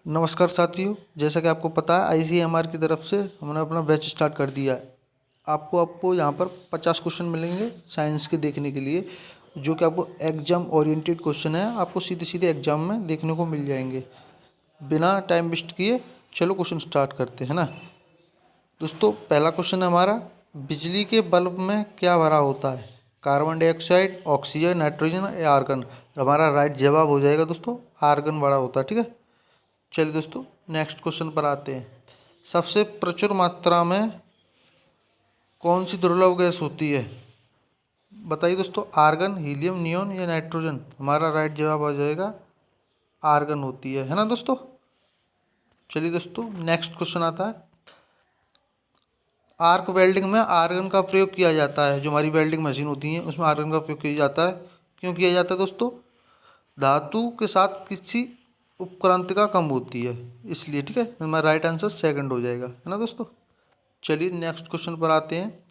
नमस्कार साथियों, जैसा कि आपको पता है ICMR की तरफ से हमने अपना बैच स्टार्ट कर दिया है। आपको यहाँ पर 50 क्वेश्चन मिलेंगे साइंस के देखने के लिए, जो कि आपको एग्जाम ओरिएंटेड क्वेश्चन है। आपको सीधे सीधे एग्जाम में देखने को मिल जाएंगे। बिना टाइम वेस्ट किए चलो क्वेश्चन स्टार्ट करते हैं ना। दोस्तों, पहला क्वेश्चन है हमारा, बिजली के बल्ब में क्या भरा होता है? कार्बन डाइऑक्साइड, ऑक्सीजन, नाइट्रोजन या आर्गन? हमारा राइट जवाब हो जाएगा दोस्तों आर्गन भरा होता है। ठीक है, चलिए दोस्तों नेक्स्ट क्वेश्चन पर आते हैं। सबसे प्रचुर मात्रा में कौन सी दुर्लभ गैस होती है? बताइए दोस्तों, आर्गन, हीलियम, नियोन या नाइट्रोजन? हमारा राइट जवाब आ जाएगा आर्गन होती है ना दोस्तों। चलिए दोस्तों नेक्स्ट क्वेश्चन आता है। आर्क वेल्डिंग में आर्गन का प्रयोग किया जाता है। जो हमारी वेल्डिंग मशीन होती है उसमें आर्गन का प्रयोग किया जाता है। क्यों किया जाता है दोस्तों? धातु के साथ किसी उपक्रांतिका कम होती है इसलिए। ठीक है, हमारा राइट आंसर सेकंड हो जाएगा है ना दोस्तों। चलिए नेक्स्ट क्वेश्चन पर आते हैं।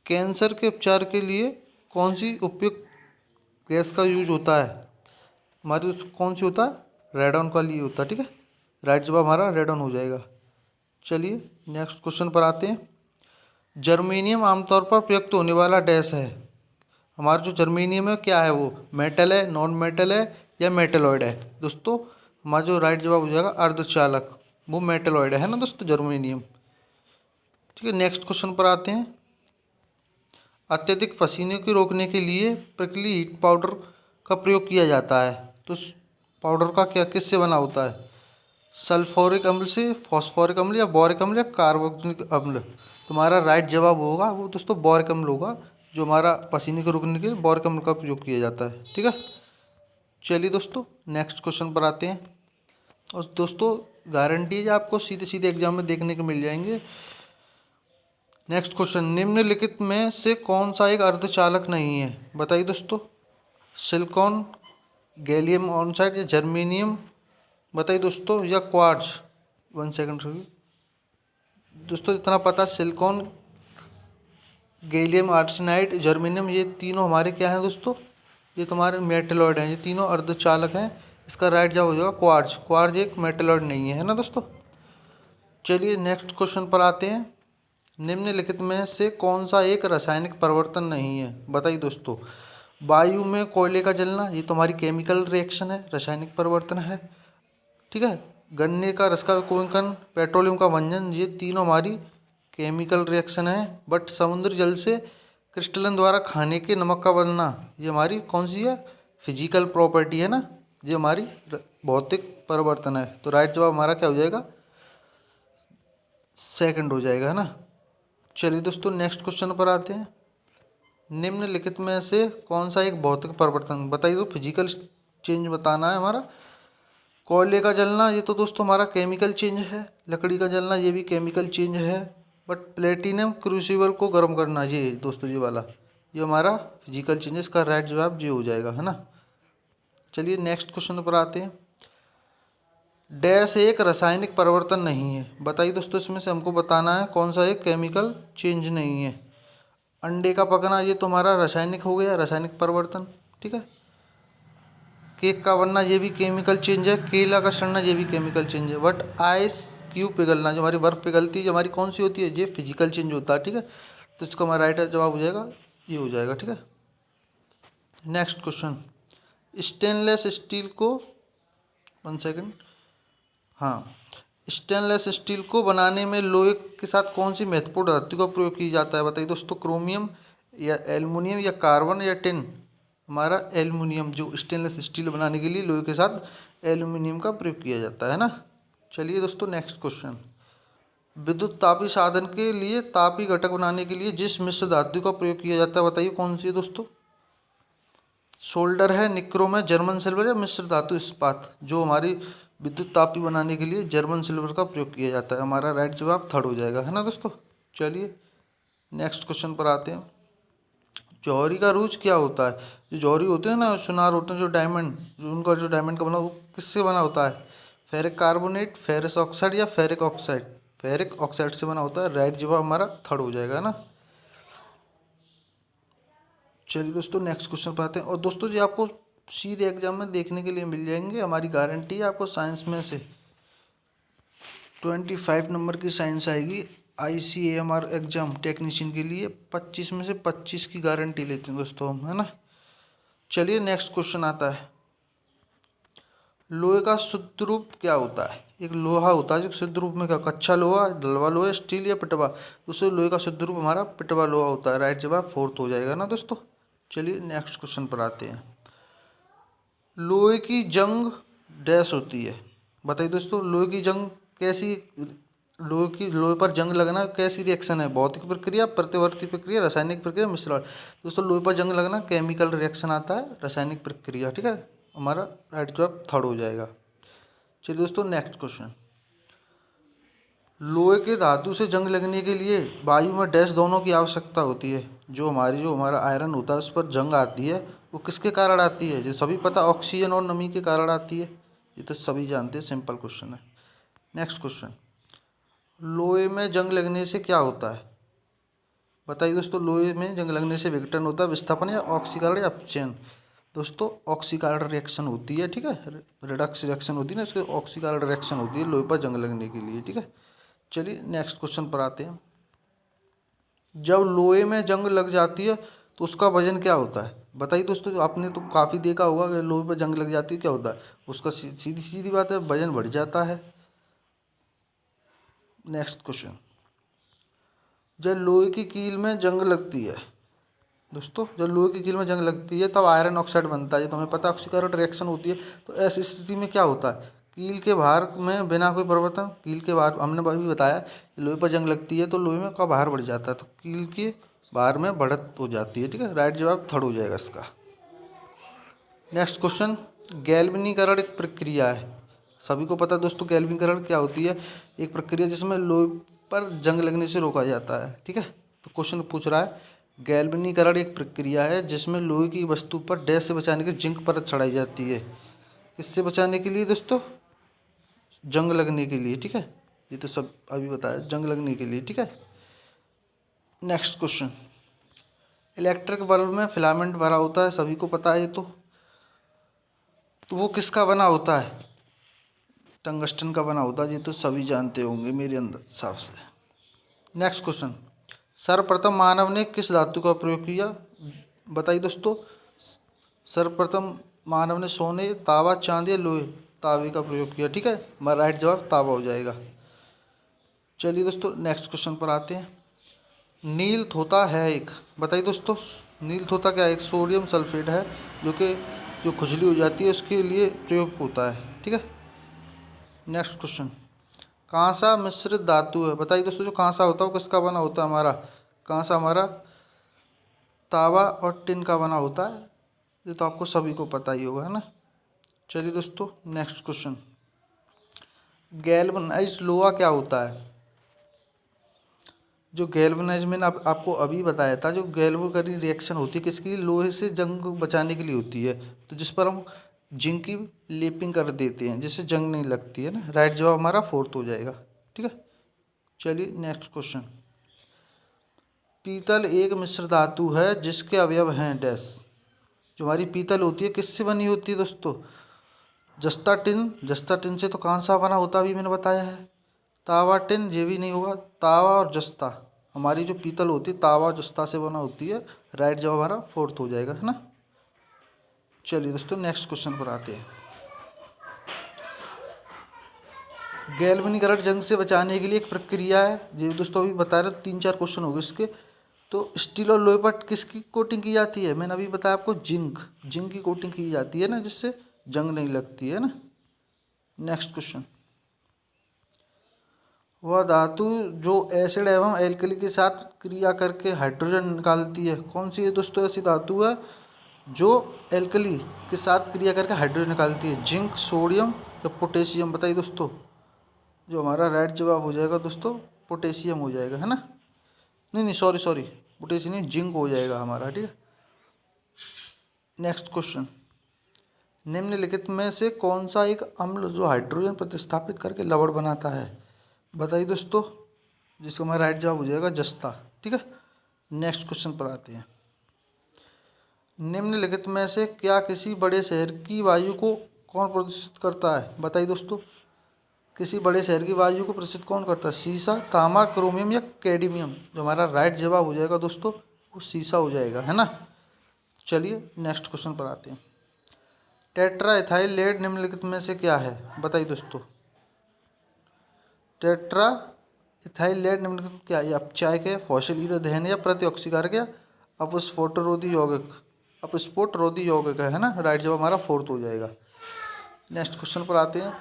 कैंसर के उपचार के लिए कौन सी उपयुक्त गैस का यूज होता है? हमारी कौन सी होता है? रेडॉन का लिए होता है। ठीक है, राइट जवाब हमारा रेडॉन हो जाएगा। चलिए नेक्स्ट क्वेश्चन पर आते हैं। जर्मेनियम आमतौर पर प्रयुक्त होने वाला डैश है। हमारा जो जर्मेनियम है क्या है? वो मेटल है, नॉन मेटल है या मेटलॉइड है? दोस्तों हमारा जो राइट जवाब हो जाएगा अर्धचालक, वो मेटलॉइड है ना दोस्तों, जर्मेनियम। ठीक है, नेक्स्ट क्वेश्चन पर आते हैं। अत्यधिक पसीने को रोकने के लिए प्रिकली हीट पाउडर का प्रयोग किया जाता है। तो उस पाउडर का क्या किससे बना होता है? सल्फ्यूरिक अम्ल से, फॉस्फोरिक अम्ल या बोरिक अम्ल या कार्बोक्सिलिक अम्ल? तुम्हारा राइट जवाब होगा वो दोस्तों बोरिक अम्ल होगा। जो हमारा पसीने को रोकने के लिए बोरिक अम्ल का प्रयोग किया जाता है। ठीक है, चलिए दोस्तों नेक्स्ट क्वेश्चन पर आते हैं। और दोस्तों गारंटी है आपको सीधे सीधे एग्जाम में देखने को मिल जाएंगे। नेक्स्ट क्वेश्चन, निम्नलिखित में से कौन सा एक अर्धचालक नहीं है? बताइए दोस्तों, सिलिकॉन, गैलियम ऑक्साइड या जर्मेनियम? बताइए दोस्तों, या क्वार्ट्ज? 1 सेकंड दोस्तों, इतना पता, सिलिकॉन, गैलियम आर्सेनाइड, जर्मेनियम, ये तीनों हमारे क्या हैं दोस्तों? ये तुम्हारे मेटलॉइड हैं। ये तीनों अर्धचालक हैं। इसका राइट जवाब हो जाएगा क्वार्ट्ज। क्वार्ट्ज एक मेटलॉइड नहीं है ना दोस्तों। चलिए नेक्स्ट क्वेश्चन पर आते हैं। निम्नलिखित में से कौन सा एक रासायनिक परिवर्तन नहीं है? बताइए दोस्तों, वायु में कोयले का जलना, ये तुम्हारी केमिकल रिएक्शन है, रासायनिक परिवर्तन है। ठीक है, गन्ने का रस का कुंकन, पेट्रोलियम का मंजन, ये तीनों हमारी केमिकल रिएक्शन है। बट समुद्री जल से क्रिस्टलन द्वारा खाने के नमक का बनना, ये हमारी कौन सी है? फिजिकल प्रॉपर्टी है ना, ये हमारी भौतिक परिवर्तन है। तो राइट जवाब हमारा क्या हो जाएगा? सेकंड हो जाएगा है ना। चलिए दोस्तों नेक्स्ट क्वेश्चन पर आते हैं। निम्नलिखित में से कौन सा एक भौतिक परिवर्तन? बताइए तो, फिजिकल चेंज बताना है हमारा। कोयले का जलना, ये तो दोस्तों हमारा केमिकल चेंज है। लकड़ी का जलना, ये भी केमिकल चेंज है। बट प्लेटिनम क्रूसिबल को गर्म करना, ये दोस्तों ये वाला, ये हमारा फिजिकल चेंजेस का राइट जवाब ये हो जाएगा है ना। चलिए नेक्स्ट क्वेश्चन पर आते हैं। डैश एक रासायनिक परिवर्तन नहीं है। बताइए दोस्तों, इसमें से हमको बताना है कौन सा एक केमिकल चेंज नहीं है। अंडे का पकना, ये तो हमारा रासायनिक हो गया, रासायनिक परिवर्तन। ठीक है, केक का बनना, ये भी केमिकल चेंज है। केला का सड़ना, ये भी केमिकल चेंज है। बट आइस क्यूब पिघलना, जो हमारी बर्फ़ पिघलती है, जो हमारी कौन सी होती है? ये फिजिकल चेंज होता है। ठीक है, तो इसका हमारा राइट जवाब हो जाएगा ये हो जाएगा। ठीक है, नेक्स्ट क्वेश्चन। स्टेनलेस स्टील को 1 सेकंड, हाँ, स्टेनलेस स्टील को बनाने में लोहे के साथ कौन सी महत्वपूर्ण धातु का प्रयोग किया जाता है? बताइए दोस्तों, क्रोमियम या एल्युमिनियम या कार्बन या टिन? हमारा एल्युमिनियम, जो स्टेनलेस स्टील बनाने के लिए लोहे के साथ एल्युमिनियम का प्रयोग किया जाता है ना। चलिए दोस्तों नेक्स्ट क्वेश्चन। विद्युत तापी साधन के लिए तापी घटक बनाने के लिए जिस मिश्र धातु का प्रयोग किया जाता है, बताइए कौन सी है दोस्तों? सोल्डर है, निक्रोम है, जर्मन सिल्वर या मिश्र धातु इस्पात? जो हमारी विद्युत तापी बनाने के लिए जर्मन सिल्वर का प्रयोग किया जाता है। हमारा राइट जवाब थर्ड हो जाएगा है ना दोस्तों। चलिए नेक्स्ट क्वेश्चन पर आते हैं। जौहरी का रूज क्या होता है? जो जौहरी होते हैं ना, सुनार होते हैं, जो डायमंड, जो उनका जो डायमंड का बना, वो किससे बना होता है? फेरिक कार्बोनेट, फेरस ऑक्साइड या फेरिक ऑक्साइड? फेरिक ऑक्साइड से बना होता है। राइट जवाब हमारा थर्ड हो जाएगा ना। चलिए दोस्तों नेक्स्ट क्वेश्चन पर आते हैं। और दोस्तों जी आपको सीधे एग्जाम में देखने के लिए मिल जाएंगे, हमारी गारंटी है आपको साइंस में से। 25 नंबर की साइंस आएगी ICAMR एग्जाम टेक्नीशियन के लिए। 25 में से 25 की गारंटी लेते हैं दोस्तों हम, है ना। चलिए नेक्स्ट क्वेश्चन आता है, लोहे का शुद्ध रूप क्या होता है। एक लोहा होता है जो शुद्ध रूप में क्या, कच्चा लोहा, ढलवा लोहा, स्टील या पिटवा। उससे लोहे का शुद्ध रूप हमारा पिटवा लोहा होता है। राइट जवाब फोर्थ हो जाएगा ना दोस्तों। चलिए नेक्स्ट क्वेश्चन पर आते हैं, लोहे की जंग डैश होती है। बताइए दोस्तों, लोहे की जंग कैसी, लोहे पर जंग लगना कैसी रिएक्शन है। भौतिक प्रक्रिया, प्रतिवर्ती प्रक्रिया, रासायनिक प्रक्रिया, मिश्रण। दोस्तों लोहे पर जंग लगना केमिकल रिएक्शन आता है, रासायनिक प्रक्रिया। ठीक है, हमारा राइट जवाब थर्ड हो जाएगा। चलिए दोस्तों नेक्स्ट क्वेश्चन, लोहे के धातु से जंग लगने के लिए वायु में डैश दोनों की आवश्यकता होती है। जो हमारा आयरन होता है उस पर जंग आती है, वो किसके कारण आती है। जो सभी पता, ऑक्सीजन और नमी के कारण आती है। ये तो सभी जानते हैं, सिंपल क्वेश्चन है। नेक्स्ट क्वेश्चन, लोहे में जंग लगने से क्या होता है। बताइए दोस्तों, लोहे में जंग लगने से विघटन होता है, विस्थापन या ऑक्सीकरण या अपचयन। दोस्तों ऑक्सीकरण रिएक्शन होती है, ठीक है, रिडक्स रिएक्शन होती है ना, इसके ऑक्सीकरण रिएक्शन होती है लोहे पर जंग लगने के लिए। ठीक है, चलिए नेक्स्ट क्वेश्चन पर आते हैं, जब लोहे में जंग लग जाती है तो उसका वजन क्या होता है। बताइए दोस्तों, आपने तो काफ़ी देखा होगा कि लोहे पर जंग लग जाती है क्या होता है, उसका सीधी सीधी बात है, वजन बढ़ जाता है। नेक्स्ट क्वेश्चन, जब लोहे की कील में जंग लगती है, दोस्तों जब लोहे की कील में जंग लगती है तब आयरन ऑक्साइड बनता है, तो हमें पता है ऑक्सीकरण रिएक्शन होती है। तो ऐसी स्थिति में क्या होता है, कील के भार में बिना कोई परिवर्तन, कील के भार हमने अभी बताया कि लोहे पर जंग लगती है तो लोहे में का भार बढ़ जाता है, तो कील के भार में बढ़त हो जाती है। ठीक है, राइट जवाब थर्ड हो जाएगा इसका। नेक्स्ट क्वेश्चन, गैल्वेनीकरण एक प्रक्रिया है। सभी को पता है दोस्तों गैल्वेनीकरण क्या होती है, एक प्रक्रिया जिसमें लोहे पर जंग लगने से रोका जाता है। ठीक है, तो क्वेश्चन पूछ रहा है, गैल्वेनीकरण एक प्रक्रिया है जिसमें लोहे की वस्तु पर डैश से बचाने के जिंक परत चढ़ाई जाती है। किससे बचाने के लिए दोस्तों, जंग लगने के लिए। ठीक है, ये तो सब अभी बताया, जंग लगने के लिए। ठीक है, नेक्स्ट क्वेश्चन, इलेक्ट्रिक बल्ब में फिलामेंट भरा होता है, सभी को पता है ये तो वो किसका बना होता है, टंगस्टन का बना होता है। ये तो सभी जानते होंगे मेरे अंदर हिसाब से। नेक्स्ट क्वेश्चन, सर्वप्रथम मानव ने किस धातु का प्रयोग किया। बताइए दोस्तों, सर्वप्रथम मानव ने सोने, तावा, चांदी या लोहे, तावे का प्रयोग किया। ठीक है, हमारा राइट जवाब तावा हो जाएगा। चलिए दोस्तों नेक्स्ट क्वेश्चन पर आते हैं, नील थोथा है एक। बताइए दोस्तों, नील थोथा क्या है, एक सोडियम सल्फेट है जो खुजली हो जाती है उसके लिए प्रयोग होता है। ठीक है, नेक्स्ट क्वेश्चन, कांसा मिश्रित धातु है। बताइए दोस्तों, जो कांसा होता है वो किसका बना होता है, हमारा कांसा हमारा तावा और टिन का बना होता है। ये तो आपको सभी को पता ही होगा, है ना। चलिए दोस्तों नेक्स्ट क्वेश्चन, गैल्वनाइज्ड लोहा क्या होता है। जो गैल्वनाइज मैंने आपको अभी बताया था, जो गैल्वोकरी रिएक्शन होती है किसकी, लोहे से जंग बचाने के लिए होती है, तो जिस पर हम जिंक की लेपिंग कर देते हैं जिससे जंग नहीं लगती है ना। राइट जवाब हमारा फोर्थ हो जाएगा। ठीक है, चलिए नेक्स्ट क्वेश्चन, पीतल एक मिश्र धातु है जिसके अवयव हैं डैश। जो हमारी पीतल होती है किससे बनी होती है दोस्तों, जस्ता टिन, जस्ता टिन से तो कांसा बना होता अभी मैंने बताया है। तावा टिन ये भी नहीं होगा, तावा और जस्ता, हमारी जो पीतल होती है तावा और जस्ता से बना होती है। राइट जवाब हमारा फोर्थ हो जाएगा, है ना। चलिए दोस्तों नेक्स्ट क्वेश्चन पर आते हैं, गैल्वेनीकरण जंग से बचाने के लिए एक प्रक्रिया है। ये दोस्तों अभी बता रहे, 3-4 क्वेश्चन हो गए इसके। तो स्टील और लोहे पर किसकी कोटिंग की जाती है, मैंने अभी बताया आपको, जिंक की कोटिंग की जाती है ना, जिससे जंग नहीं लगती है ना। नेक्स्ट क्वेश्चन, वह धातु जो एसिड एवं एल्कली के साथ क्रिया करके हाइड्रोजन निकालती है, कौन सी है दोस्तों ऐसी धातु है जो एल्कली के साथ क्रिया करके हाइड्रोजन निकालती है, जिंक, सोडियम या पोटेशियम। बताइए दोस्तों, जो हमारा राइट जवाब हो जाएगा दोस्तों पोटेशियम हो जाएगा, है ना। नहीं सॉरी पोटेशियम नहीं, जिंक हो जाएगा हमारा। ठीक है, नेक्स्ट क्वेश्चन, निम्नलिखित में से कौन सा एक अम्ल जो हाइड्रोजन प्रतिस्थापित करके लवण बनाता है। बताइए दोस्तों, जिसका हमारा राइट जवाब हो जाएगा जस्ता। ठीक है, नेक्स्ट क्वेश्चन पर आते हैं, निम्नलिखित में से क्या किसी बड़े शहर की वायु को कौन प्रदूषित करता है। बताइए दोस्तों, किसी बड़े शहर की वायु को प्रदूषित कौन करता है? शीशा, तांबा, क्रोमियम या कैडमियम? जो हमारा राइट जवाब हो जाएगा दोस्तों वो शीशा हो जाएगा, है ना। चलिए नेक्स्ट क्वेश्चन पर आते हैं। टेट्रा इथाइल लेड निम्नलिखित में से क्या है? बताइए दोस्तों। टेट्रा इथाइल लेड निम्नलिखित में क्या है? अपचायक है, फॉसिल ईंधन दहन या प्रतिऑक्सीकारक या अपस्फोटरोधी यौगिक? अपस्फोटरोधी यौगिक है ना। राइट जवाब हमारा फोर्थ हो जाएगा। नेक्स्ट क्वेश्चन पर आते हैं।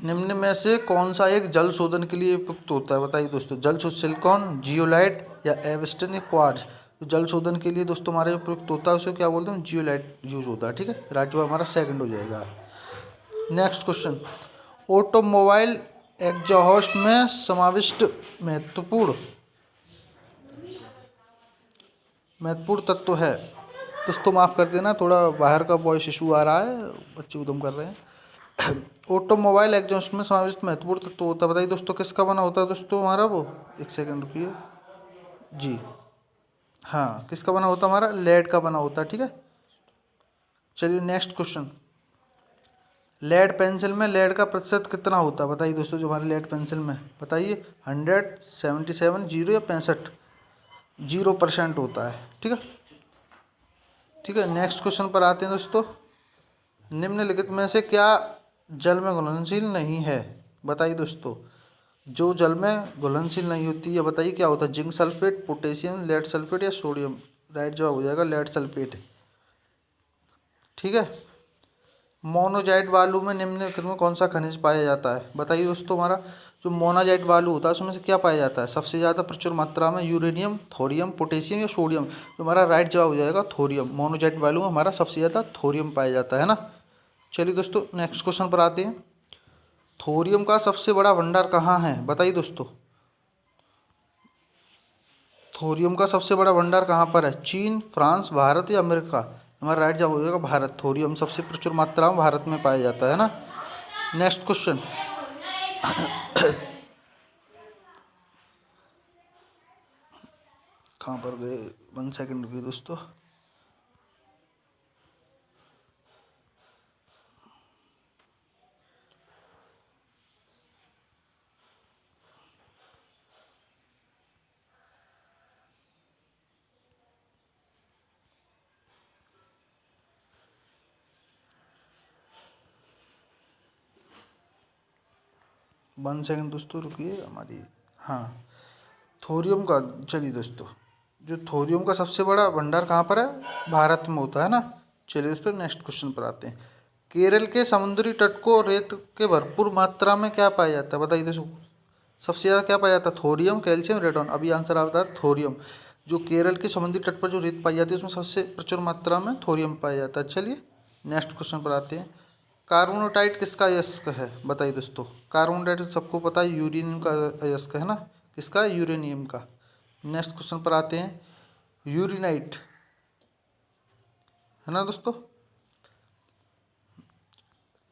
निम्न में से कौन सा एक जल शोधन के लिए उपयुक्त होता है? बताइए दोस्तों। जल शोधन सिलिकॉन, जियोलाइट या एवेस्टन या क्वार्ट्ज? तो जल शोधन के लिए दोस्तों हमारे जो प्रयुक्त होता है उसे क्या बोलते हैं? जियोलाइट यूज होता है, ठीक है। राइट जवाब हमारा सेकंड हो जाएगा। Next question. ऑटोमोबाइल एग्जॉस्ट में समाविष्ट महत्वपूर्ण तत्व है। दोस्तों माफ़ कर देना, थोड़ा बाहर का वॉइस इशू आ रहा है, बच्चे उधम कर रहे हैं। ऑटोमोबाइल एग्जॉस्ट में समाविष्ट महत्वपूर्ण तत्व होता है। बताइए दोस्तों किसका बना होता है दोस्तों हमारा वो? एक सेकंड रुकिए जी। हाँ, किसका बना होता है हमारा? लेड का बना होता है, ठीक है। चलिए नेक्स्ट क्वेश्चन। लेड पेंसिल में लेड का प्रतिशत कितना होता है? बताइए दोस्तों जो हमारे लेड पेंसिल में, बताइए 100, 77, 0 या 65? 0% होता है, ठीक है। ठीक है, नेक्स्ट क्वेश्चन पर आते हैं दोस्तों। निम्नलिखित में से क्या जल में घुलनशील नहीं है? बताइए दोस्तों। जो जल में घुलनशील नहीं होती है, बताइए क्या होता है? Zinc sulphate, potassium, lead sulphate या सोडियम? राइट जवाब हो जाएगा लेड सल्फेट, ठीक है। मोनोजाइट बालू में निम्नलिखित में कौन सा खनिज पाया जाता है? बताइए दोस्तों। हमारा जो मोनाजाइट बालू होता है उसमें से क्या पाया जाता है सबसे ज़्यादा प्रचुर मात्रा में? यूरेनियम, थोरियम, पोटेशियम या सोडियम? तो हमारा राइट जवाब हो जाएगा थोरियम। मोनोजाइट बालू में हमारा सबसे ज़्यादा थोरियम पाया जाता है ना। चलिए दोस्तों नेक्स्ट क्वेश्चन पर आते हैं। थोरियम का सबसे बड़ा भंडार कहाँ है? बताइए दोस्तों। थोरियम का सबसे बड़ा भंडार कहाँ पर है? चीन, फ्रांस, भारत या अमेरिका? हमारा राइट जवाब हो जाएगा भारत। थोरियम सबसे प्रचुर मात्रा में भारत में पाया जाता है ना। Next question. कहाँ पर गए? 1 सेकंड रुकिए दोस्तों। वन सेकंड दोस्तों रुकिए हमारी। हाँ, थोरियम का, चलिए दोस्तों जो थोरियम का सबसे बड़ा भंडार कहाँ पर है? भारत में होता है ना। चलिए दोस्तों नेक्स्ट क्वेश्चन पर आते हैं। केरल के समुद्री तट को रेत के भरपूर मात्रा में क्या पाया जाता है? बताइए दोस्तों। सबसे ज़्यादा क्या पाया जाता है? Thorium, calcium, रेडन? अभी आंसर आता है थोरियम। जो केरल के समुद्री तट पर जो रेत पाई जाती है उसमें सबसे प्रचुर मात्रा में थोरियम पाया जाता है। चलिए नेक्स्ट क्वेश्चन पर आते हैं। कार्बोनोटाइट किसका अयस्क है? बताइए दोस्तों। कार्बोनोटाइट सबको पता है यूरेनियम का अयस्क है ना। किसका? यूरेनियम का। नेक्स्ट क्वेश्चन पर आते हैं। यूरेनाइट है ना दोस्तों।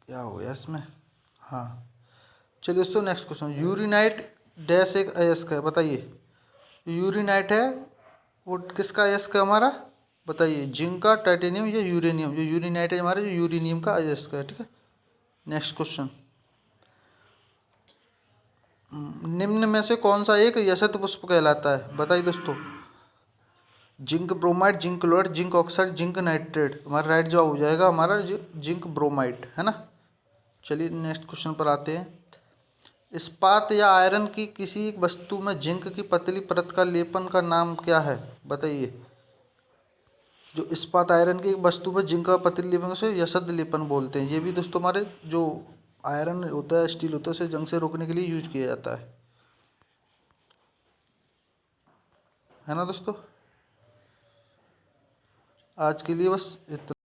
क्या हो गया इसमें? हाँ, चलिए दोस्तों नेक्स्ट क्वेश्चन। यूरेनाइट डैश एक अयस्क है, बताइए। यूरेनाइट है वो किसका अयस्क है हमारा? बताइए। जिंक का, टाइटेनियम या यूरेनियम? जो यूरेनाइट है हमारा जो यूरेनियम का अयस्क है, ठीक है। Next question. निम्न में से कौन सा एक यशत पुष्प कहलाता है? बताइए दोस्तों। Zinc bromide, zinc chloride, zinc oxide, zinc nitrate? हमारा राइट जवाब हो जाएगा हमारा जो जिंक ब्रोमाइड, है ना। चलिए नेक्स्ट क्वेश्चन पर आते हैं। इस्पात या आयरन की किसी एक वस्तु में जिंक की पतली परत का लेपन का नाम क्या है? बताइए। जो इस्पात आयरन की एक वस्तु पर जिंक का पतली लेपन से यशद लेपन बोलते हैं। ये भी दोस्तों हमारे जो आयरन होता है, स्टील होता है, उसे जंग से रोकने के लिए यूज किया जाता है ना दोस्तों। आज के लिए बस इतना।